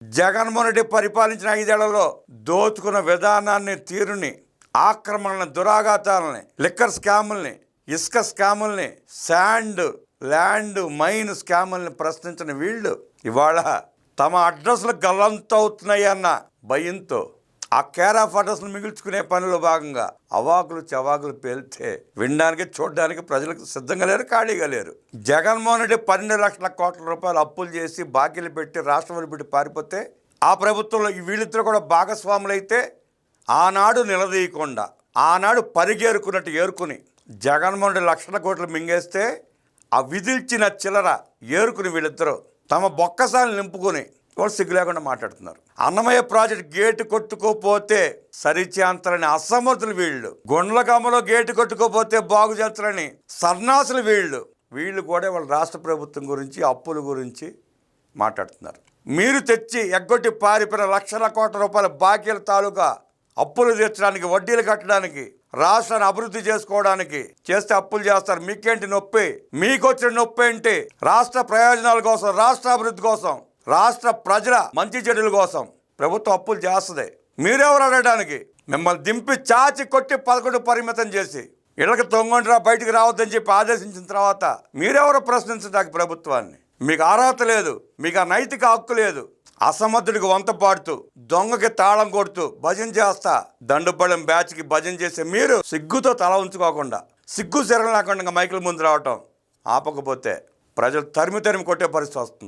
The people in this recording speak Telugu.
జగన్మోహన్ రెడ్డి పరిపాలించిన 5 ఏళ్లలో దోచుకున్న విధానాన్ని, తీరుని, ఆక్రమణలను, దురాఘాతాలని, లిక్కర్ స్కాముల్ని, ఇసుక స్కాముల్ని, శాండ్, ల్యాండ్, మైన్ స్కాముల్ని ప్రశ్నించిన వీళ్ళు ఇవాళ తమ అడ్రస్లు గల్లంతవుతున్నాయన్న భయంతో ఆ కేర్ ఆఫ్ అడ్రస్ను మిగుల్చుకునే పనిలో భాగంగా అవాకులు చవాకులు పేలితే వినడానికి, చూడడానికి ప్రజలకు సిద్ధంగా లేరు, ఖాళీగా లేరు. జగన్మోహన్ రెడ్డి 12 లక్షల కోట్ల రూపాయలు అప్పులు చేసి బాకీలు పెట్టి రాష్ట్రం పెట్టి పారిపోతే ఆ ప్రభుత్వంలో వీళ్ళిద్దరు కూడా భాగస్వాములైతే ఆనాడు నిలదీయకుండా ఆనాడు పరిగేరుకున్నట్టు ఏరుకుని జగన్మోహన్ రెడ్డి లక్షల కోట్లు మింగేస్తే ఆ విధిల్చిన చిల్లర ఏరుకుని వీళ్ళిద్దరూ తమ బొక్కసాలు నింపుకొని వాళ్ళు సిగ్గు లేకుండా మాట్లాడుతున్నారు. అన్నమయ్య ప్రాజెక్ట్ గేటు కొట్టుకోపోతే సరిచేంతలని అసమర్థులు వీళ్ళు, గుండ్లకమ్మలో గేటు కొట్టుకోపోతే బాగు చేస్తారని సన్నాసులు వీళ్ళు కూడా వాళ్ళ రాష్ట్ర ప్రభుత్వం గురించి, అప్పుల గురించి మాట్లాడుతున్నారు. మీరు తెచ్చి ఎగ్గొట్టి పారిపోయిన లక్షల కోట్ల రూపాయల బాకీల తాలూకా అప్పులు తీర్చడానికి, వడ్డీలు కట్టడానికి, రాష్ట్రాన్ని అభివృద్ధి చేసుకోవడానికి చేస్తే అప్పులు చేస్తారు. మీకేంటి నొప్పి? మీకు వచ్చిన నొప్పి ఏంటి? రాష్ట్ర ప్రయోజనాల కోసం, రాష్ట్ర అభివృద్ధి కోసం, రాష్ట్ర ప్రజల మంచి చెడుల కోసం ప్రభుత్వం అప్పులు చేస్తుంది. మీరెవరు అడగడానికి? మిమ్మల్ని దింపి చాచి కొట్టి 11 పరిమితం చేసి ఇళ్ళకి తొంగొంటరా బయటికి రావద్దని చెప్పి ఆదేశించిన తర్వాత మీరెవరు ప్రశ్నించడానికి ప్రభుత్వాన్ని? మీకు అర్హత లేదు, మీకు ఆ నైతిక హక్కు లేదు. అసమర్థుడికి వంత పాడుతూ, దొంగకి తాళం కొడుతూ భజన చేస్తా దండుపళ్ళెం బ్యాచ్కి భజన చేసే మీరు సిగ్గుతో తల ఉంచుకోకుండా, సిగ్గు శరం లేకుండా మైకుల ముందు రావటం ఆపకపోతే ప్రజలు తరిమి కొట్టే పరిస్థితి వస్తుంది.